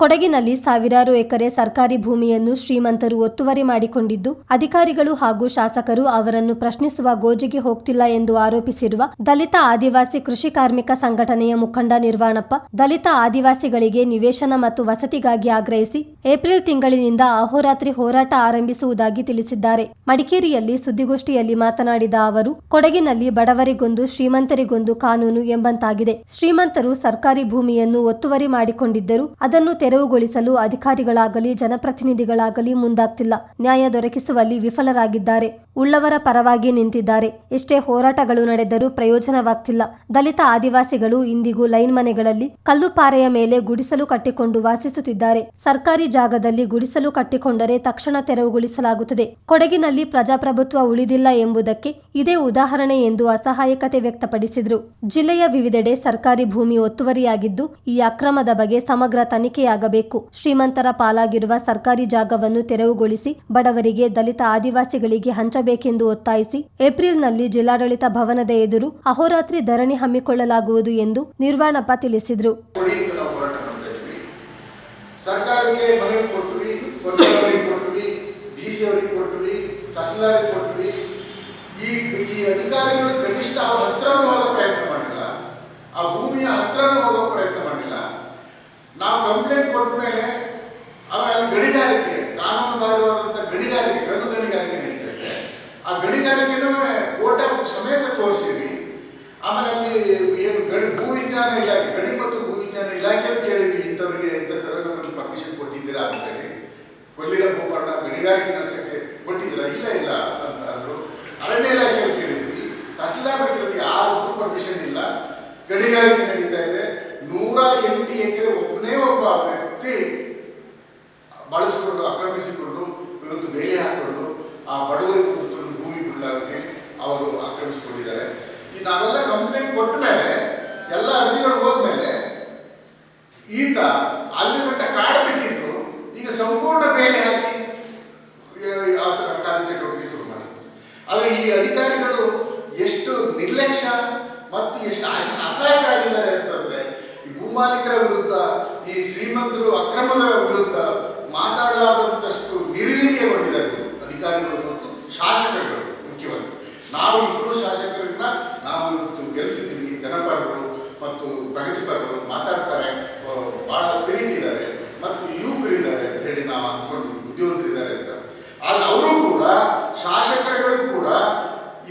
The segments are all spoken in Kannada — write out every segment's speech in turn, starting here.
ಕೊಡಗಿನಲ್ಲಿ ಸಾವಿರಾರು ಎಕರೆ ಸರ್ಕಾರಿ ಭೂಮಿಯನ್ನು ಶ್ರೀಮಂತರು ಒತ್ತುವರಿ ಮಾಡಿಕೊಂಡಿದ್ದು, ಅಧಿಕಾರಿಗಳು ಹಾಗೂ ಶಾಸಕರು ಅವರನ್ನು ಪ್ರಶ್ನಿಸುವ ಗೋಜಿಗೆ ಹೋಗ್ತಿಲ್ಲ ಎಂದು ಆರೋಪಿಸಿರುವ ದಲಿತ ಆದಿವಾಸಿ ಕೃಷಿ ಕಾರ್ಮಿಕ ಸಂಘಟನೆಯ ಮುಖಂಡ ನಿರ್ವಾಣಪ್ಪ, ದಲಿತ ಆದಿವಾಸಿಗಳಿಗೆ ನಿವೇಶನ ಮತ್ತು ವಸತಿಗಾಗಿ ಆಗ್ರಹಿಸಿ ಏಪ್ರಿಲ್ ತಿಂಗಳಿನಿಂದ ಅಹೋರಾತ್ರಿ ಹೋರಾಟ ಆರಂಭಿಸುವುದಾಗಿ ತಿಳಿಸಿದ್ದಾರೆ. ಮಡಿಕೇರಿಯಲ್ಲಿ ಸುದ್ದಿಗೋಷ್ಠಿಯಲ್ಲಿ ಮಾತನಾಡಿದ ಅವರು, ಕೊಡಗಿನಲ್ಲಿ ಬಡವರಿಗೊಂದು ಶ್ರೀಮಂತರಿಗೊಂದು ಕಾನೂನು ಎಂಬಂತಾಗಿದೆ. ಶ್ರೀಮಂತರು ಸರ್ಕಾರಿ ಭೂಮಿಯನ್ನು ಒತ್ತುವರಿ ಮಾಡಿಕೊಂಡಿದ್ದರೂ ಅದನ್ನು ತೆರವುಗೊಳಿಸಲು ಅಧಿಕಾರಿಗಳಾಗಲಿ ಜನಪ್ರತಿನಿಧಿಗಳಾಗಲಿ ಮುಂದಾಗ್ತಿಲ್ಲ. ನ್ಯಾಯ ದೊರಕಿಸುವಲ್ಲಿ ವಿಫಲರಾಗಿದ್ದಾರೆ. ಉಳ್ಳವರ ಪರವಾಗಿ ನಿಂತಿದ್ದಾರೆ. ಎಷ್ಟೇ ಹೋರಾಟಗಳು ನಡೆದರೂ ಪ್ರಯೋಜನವಾಗ್ತಿಲ್ಲ. ದಲಿತ ಆದಿವಾಸಿಗಳು ಇಂದಿಗೂ ಲೈನ್ ಮನೆಗಳಲ್ಲಿ ಕಲ್ಲುಪಾರೆಯ ಮೇಲೆ ಗುಡಿಸಲು ಕಟ್ಟಿಕೊಂಡು ವಾಸಿಸುತ್ತಿದ್ದಾರೆ. ಸರ್ಕಾರಿ ಜಾಗದಲ್ಲಿ ಗುಡಿಸಲು ಕಟ್ಟಿಕೊಂಡರೆ ತಕ್ಷಣ ತೆರವುಗೊಳಿಸಲಾಗುತ್ತದೆ. ಕೊಡಗಿನಲ್ಲಿ ಪ್ರಜಾಪ್ರಭುತ್ವ ಉಳಿದಿಲ್ಲ ಎಂಬುದಕ್ಕೆ ಇದೇ ಉದಾಹರಣೆ ಎಂದು ಅಸಹಾಯಕತೆ ವ್ಯಕ್ತಪಡಿಸಿದರು. ಜಿಲ್ಲೆಯ ವಿವಿಧೆಡೆ ಸರ್ಕಾರಿ ಭೂಮಿ ಒತ್ತುವರಿಯಾಗಿದ್ದು, ಈ ಅಕ್ರಮದ ಬಗ್ಗೆ ಸಮಗ್ರ ತನಿಖೆಯಾಗಬೇಕು. ಶ್ರೀಮಂತರ ಪಾಲಾಗಿರುವ ಸರ್ಕಾರಿ ಜಾಗವನ್ನು ತೆರವುಗೊಳಿಸಿ ಬಡವರಿಗೆ, ದಲಿತ ಆದಿವಾಸಿಗಳಿಗೆ ಹಂಚಬೇಕೆಂದು ಒತ್ತಾಯಿಸಿ ಏಪ್ರಿಲ್ನಲ್ಲಿ ಜಿಲ್ಲಾಡಳಿತ ಭವನದ ಎದುರು ಅಹೋರಾತ್ರಿ ಧರಣಿ ಹಮ್ಮಿಕೊಳ್ಳಲಾಗುವುದು ಎಂದು ನಿರ್ವಾಣಪ್ಪ ತಿಳಿಸಿದರು. ಸರ್ಕಾರಕ್ಕೆ ಮನವಿ ಕೊಟ್ವಿ, ಕೊಟ್ವಿ, ಡಿಸಿ ಅವರಿಗೆ ಕೊಟ್ವಿ, ತಹಸೀಲ್ದಾರ್ ಕೊಟ್ವಿ. ಈ ಅಧಿಕಾರಿಗಳು ಕನಿಷ್ಠ ಅವ್ರ ಹತ್ರನೂ ಹೋಗೋ ಪ್ರಯತ್ನ ಮಾಡಿಲ್ಲ, ಆ ಭೂಮಿಯ ಹತ್ರನೂ ಹೋಗೋ ಪ್ರಯತ್ನ ಮಾಡಿಲ್ಲ. ನಾವು ಕಂಪ್ಲೇಂಟ್ ಕೊಟ್ಟ ಮೇಲೆ ಆಮೇಲೆ ಗಣಿಗಾರಿಕೆ, ಕಾನೂನುಬಾಹಿರವಾದಂಥ ಗಣಿಗಾರಿಕೆ, ಕಲ್ಲು ಗಣಿಗಾರಿಕೆ ನಡೀತಾ ಇದೆ. ಆ ಗಣಿಗಾರಿಕೆನೂ ಫೋಟೋ ಸಮೇತ ತೋರಿಸಿದ್ವಿ. ಆಮೇಲೆ ಅಲ್ಲಿ ಏನು ಭೂ ವಿಜ್ಞಾನ ಇಲಾಖೆ, ಗಣಿ ಮತ್ತು ಭೂ ವಿಜ್ಞಾನ ಇಲಾಖೆಯಲ್ಲಿ ಕೇಳಿದ್ವಿ, ಇಂಥವ್ರಿಗೆ ಇಂಥ ಸರ್ವೆ ಪರ್ಮಿಷನ್ ಕೊಟ್ಟಿದ್ದೀರಾ ಅಂತ ಹೇಳಿ. ಕೊಲ್ಲಿರ ಭೂಪಣ್ಣ ಗಣಿಗಾರಿಕೆ ನಡೆಸೋಕ್ಕೆ ಕೊಟ್ಟಿದ್ದೀರಾ? ಇಲ್ಲ ಅಂತ ಅಂದರು. ಅರಣ್ಯ ಇಲಾಖೆಯಲ್ಲಿ ಕೇಳಿದ್ವಿ, ತಹಸೀಲ್ದಾರ್ ಕೇಳಿದ್ವಿ, ಯಾರಿಗೂ ಪರ್ಮಿಷನ್ ಇಲ್ಲ, ಗಣಿಗಾರಿಕೆ ನಡೀತಾ ಇದೆ. 108 ಎಕರೆ ಒಬ್ಬನೇ ಒಬ್ಬ ವ್ಯಕ್ತಿ ಬಳಸಿಕೊಂಡು ಆಕ್ರಮಿಸಿಕೊಂಡು ಇವತ್ತು ಬೇಲಿ ಹಾಕೊಂಡು ಆ ಬಡವರಿಗೆ ಕುರಿತು ಭೂಮಿ ಬಿಡಲಾರದೆ ಅವರು ಆಕ್ರಮಿಸಿಕೊಂಡಿದ್ದಾರೆ. ಈ ನಾವೆಲ್ಲ ಕಂಪ್ಲೇಂಟ್ ಕೊಟ್ಟ ಮೇಲೆ, ಎಲ್ಲ ಅರ್ಜಿಗಳು ಹೋದ್ಮೇಲೆ ಈತ ಅಲ್ಲಿ ಗಂಟ ಕಾಡು ಬಿಟ್ಟಿದ್ರು. ಈಗ ಸಂಪೂರ್ಣ ಬೇಲಿ ಹಾಕಿ ಆತನ ಕಾರ್ಯಚಟುವಟಿಕೆ ಶುರು ಮಾಡಿದ್ರು. ಆದರೆ ಈ ಅಧಿಕಾರಿಗಳು ಎಷ್ಟು ನಿರ್ಲಕ್ಷ್ಯ ಮತ್ತು ಎಷ್ಟು ಅಸಹಾಯಕರಾಗಿದ್ದಾರೆ ಅಂತಂದ್ರೆ, ಈ ಭೂಮಾಲೀಕರ ವಿರುದ್ಧ, ಈ ಶ್ರೀಮಂತರು ಅಕ್ರಮದ ವಿರುದ್ಧ ಮಾತಾಡಲಾರದಂತಷ್ಟು ನಿರ್ವೀರ್ಯಗೊಂಡಿದ್ದಾರೆ ಅಧಿಕಾರಿಗಳು ಮತ್ತು ಶಾಸಕರುಗಳು. ಮುಖ್ಯವಾಗಿ ನಾವು ಇಬ್ಬರು ಶಾಸಕರನ್ನ ನಾವು ಇವತ್ತು ಗೆಲ್ಲಿಸಿದ್ದೀವಿ. ಜನಪರರು ಮತ್ತು ಪ್ರಗತಿಪರರು ಮಾತಾಡ್ತಾರೆ, ಬಹಳ ಸ್ಪಿರಿಟ್ ಇದ್ದಾರೆ ಮತ್ತು ಯುವಕರಿದ್ದಾರೆ ಅಂತ ಹೇಳಿ ನಾವು ಅಂದ್ಕೊಂಡು, ಬುದ್ಧಿವಂತರಿದ್ದಾರೆ ಅಂತ. ಆದರೆ ಅವರು ಕೂಡ, ಶಾಸಕರುಗಳು ಕೂಡ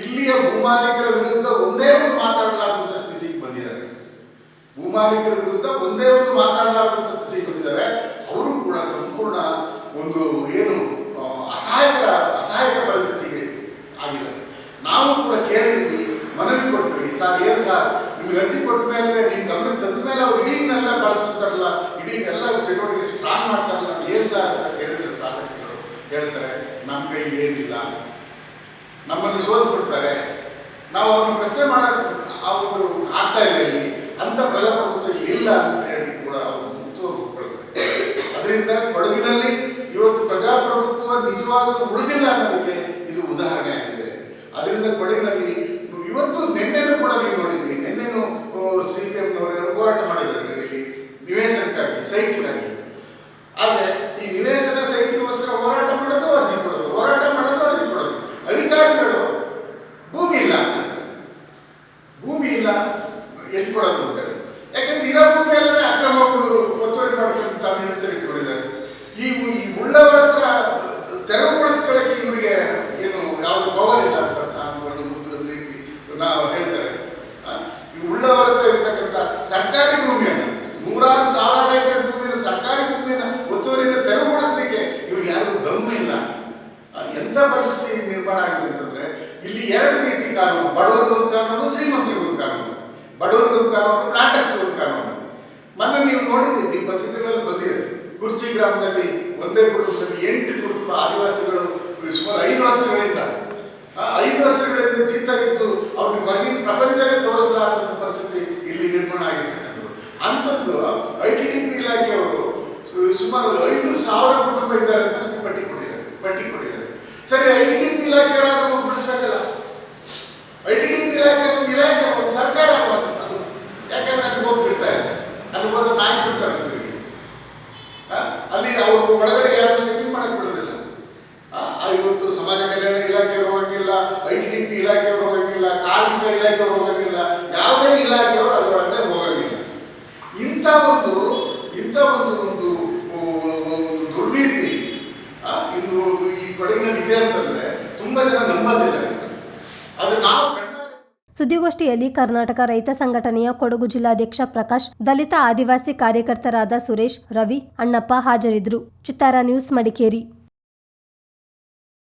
ಇಲ್ಲಿಯ ಭೂಮಾಲೀಕರ ವಿರುದ್ಧ ಒಂದೇ ಒಂದು ಮಾತಾಡಲಾರದಂಥ ಸ್ಥಿತಿಗೆ ಬಂದಿದ್ದಾರೆ. ಭೂಮಾಲೀಕರ ವಿರುದ್ಧ ಒಂದೇ ಒಂದು ಮಾತಾಡಲಾರದಂಥ ಸ್ಥಿತಿಗೆ ಬಂದಿದ್ದಾರೆ. ಅವರು ಕೂಡ ಸಂಪೂರ್ಣ ಒಂದು ಏನು ಅಸಹಾಯಕ ಪರಿಸ್ಥಿತಿಗೆ ಆಗಿದ್ದಾರೆ. ನಾವು ಕೂಡ ಕೇಳಿದ್ವಿ, ಮನವಿ ಕೊಟ್ವಿ, ಸರ್ ಏನು ಸರ್ ನಿಮ್ಗೆ ಅರ್ಜಿ ಕೊಟ್ಟ ಮೇಲೆ, ನಿಮ್ಮ ಗಮನಕ್ಕೆ ತಂದ ಮೇಲೆ ಅವ್ರು ಇಡೀನೆಲ್ಲ ಬಳಸ್ಕೊತಾರಲ್ಲ, ಇಡೀನೆಲ್ಲ ಚಟುವಟಿಕೆ ಸ್ಟ್ರಾಂಗ್ ಮಾಡ್ತಾರಲ್ಲ, ಏನು ಸರ್ ಅಂತ ಕೇಳಿದ್ರು. ಶಾಸಕರು ಹೇಳ್ತಾರೆ, ನಮ್ಮ ಕೈ ಏನಿಲ್ಲ, ನಮ್ಮನ್ನು ಸೋಲಿಸ್ಬಿಡ್ತಾರೆ, ನಾವು ಅವ್ರನ್ನ ಪ್ರಶ್ನೆ ಮಾಡೋದು ಆ ಒಂದು ಆಗ್ತಾ ಇಲ್ಲ, ಇಲ್ಲಿ ಅಂತ ಪ್ರಜಾಪ್ರಭುತ್ವ ಇಲ್ಲ ಅಂತ ಹೇಳಿ ಕೂಡ ಅವರು ಮುಕ್ತವಾಗ್ಕೊಳ್ತಾರೆ. ಅದರಿಂದ ಕೊಡಗಿನಲ್ಲಿ ಇವತ್ತು ಪ್ರಜಾಪ್ರಭುತ್ವ ನಿಜವಾಗ್ಲೂ ಉಳಿದಿಲ್ಲ ಅನ್ನೋದಕ್ಕೆ ಇದು ಉದಾಹರಣೆ ಆಗಿದೆ. ಅದರಿಂದ ಕೊಡಗಿನಲ್ಲಿ ಇವತ್ತು ನಿನ್ನೆನೂ ಕೂಡ ನೀವು ನೋಡಿದ್ರಿ, ನಿನ್ನೆನೂ CPM ಹೋರಾಟ ಮಾಡಿದ್ದಾರೆ ಇಲ್ಲಿ ನಿವೇಶನಕ್ಕಾಗಿ, ಸೈಟ್ಗಾಗಿ. ಆದರೆ ಈ ನಿವೇಶನ ಸೈಟ್ಗೋಸ್ಕರ ಹೋರಾಟ ಮಾಡೋದು, ಅರ್ಜಿ ಕೊಡೋದು, ಹೋರಾಟ ಮಾಡೋದು, ಅರ್ಜಿ ಕೊಡೋದು. ಅಧಿಕಾರಿಗಳು ಭೂಮಿ ಇಲ್ಲ ಭೂಮಿ ಇಲ್ಲ ಎಲ್ಲಿ ಕೊಡೋದು ಅಂತಾರೆ. ಯಾಕಂದ್ರೆ ಇರೋ ಭೂಮಿಯಲ್ಲೇ ಅಕ್ರಮ ಒತ್ತುವರಿ ಮಾಡ್ಕೊಂಡು ತಮ್ಮ ಹಿಡಿತಲ್ಲಿ ಇಟ್ಕೊಂಡಿದ್ದಾರೆ. ಈ ಉಳ್ಳವರ ಹತ್ರ ತೆರವುಗೊಳಿಸ್ಕೊಳ್ಳೋಕ್ಕೆ ಇವರಿಗೆ ಏನು ಯಾವುದು ಪವರ್ ಇಲ್ಲ ಅಂತ ರೀತಿ ನಾವು ಹೇಳ್ತಾರೆ. ಈ ಉಳ್ಳವರ ಹತ್ರ ಇರ್ತಕ್ಕಂಥ ಸರ್ಕಾರಿ ಭೂಮಿಯನ್ನು, 100,000 ಎಕರೆ ಭೂಮಿಯನ್ನು, ಸರ್ಕಾರಿ ಭೂಮಿಯನ್ನು ಒತ್ತುವರಿಯನ್ನು ತೆರವುಗೊಳಿಸಲಿಕ್ಕೆ ಇವ್ರಿಗೆ ಯಾರಿಗೂ ದಮ್ಮು ಇಲ್ಲ. ಎಂಥ ಪರಿಸ್ಥಿತಿ ನಿರ್ಮಾಣ ಆಗಿದೆ ಅಂತಂದ್ರೆ, ಇಲ್ಲಿ 2 ರೀತಿ ಕಾನೂನು, ಬಡವರಿಗೊಂದು ಕಾನೂನು, ಶ್ರೀಮಂತರಿಗೊಂದು ಕಾನೂನು. ಬಡವರಿಗೊಂದು ಕಾನೂನು, ಪ್ಲಾಂಟರ್ಸ್ಗೊಂದು ಕಾನೂನು. ಮೊನ್ನೆ ನೀವು ನೋಡಿದ್ರಿ, ನಿಮ್ಮ ಪತ್ರಿಕೆಗಳಲ್ಲಿ ಬಂದಿದೆ, ಕುರ್ಚಿ ಗ್ರಾಮದಲ್ಲಿ ಒಂದೇ ಕುಟುಂಬದಲ್ಲಿ 8 ಕುಟುಂಬ ಆದಿವಾಸಿಗಳು ಸುಮಾರು 5 ವರ್ಷಗಳಿಂದ ಜೀತ ಇದ್ದು ಅವ್ರಿಗೆ ಹೊರಗಿನ ಪ್ರಪಂಚನೇ ತೋರಿಸಲಾರದಂಥ ಪರಿಸ್ಥಿತಿ ಇಲ್ಲಿ ನಿರ್ಮಾಣ ಆಗಿರ್ತಕ್ಕಂಥದ್ದು. ಅಂಥದ್ದು ITDP ಇಲಾಖೆಯವರು ಸುಮಾರು 5,000 ಕುಟುಂಬ ಇದ್ದಾರೆ ಅಂತ ನಮಗೆ ಪಟ್ಟಿ ಕೊಟ್ಟಿದ್ದಾರೆ. ಸರಿ, ITDP ಇಲಾಖೆಯವರಾದ್ರೂ ಬಿಡಿಸ್ಬೇಕಲ್ಲ. ITDP ಇಲಾಖೆ ಸರ್ಕಾರ ಅದು, ಯಾಕಂದ್ರೆ ಅಲ್ಲಿ ಹೋಗಿ ಬಿಡ್ತಾ ಇಲ್ಲ, ಅಲ್ಲಿ ಹೋದ್ರೆ ನಾಯಿ ಬಿಡ್ತಾರೆ ಅಂತೀವಿ. ಹೋಗಂಗಿಲ್ಲ, ITDP ಇಲಾಖೆಯವರು ಹೋಗಂಗಿಲ್ಲ, ಕಾರ್ಮಿಕ ಇಲಾಖೆಯವರು ಹೋಗಂಗಿಲ್ಲ, ಯಾವುದೇ ಇಲಾಖೆಯವರು ಅದರೊಳಗೆ ಹೋಗಂಗಿಲ್ಲ. ಇಂಥ ಒಂದು ದುರ್ನೀತಿ ಇನ್ನು ಈ ಕೊಡಗಿನಲ್ಲಿ ಇದೆ ಅಂತಂದ್ರೆ ತುಂಬಾ ಜನ ನಂಬೋದಿಲ್ಲ. ಅದು ನಾವು ಸುದ್ದಿಗೋಷ್ಠಿಯಲ್ಲಿ ಕರ್ನಾಟಕ ರೈತ ಸಂಘಟನೆಯ ಕೊಡಗು ಜಿಲ್ಲಾಧ್ಯಕ್ಷ ಪ್ರಕಾಶ್, ದಲಿತ ಆದಿವಾಸಿ ಕಾರ್ಯಕರ್ತರಾದ ಸುರೇಶ್, ರವಿ, ಅಣ್ಣಪ್ಪ ಹಾಜರಿದ್ದರು. ಚಿತ್ತಾರ ನ್ಯೂಸ್, ಮಡಿಕೇರಿ.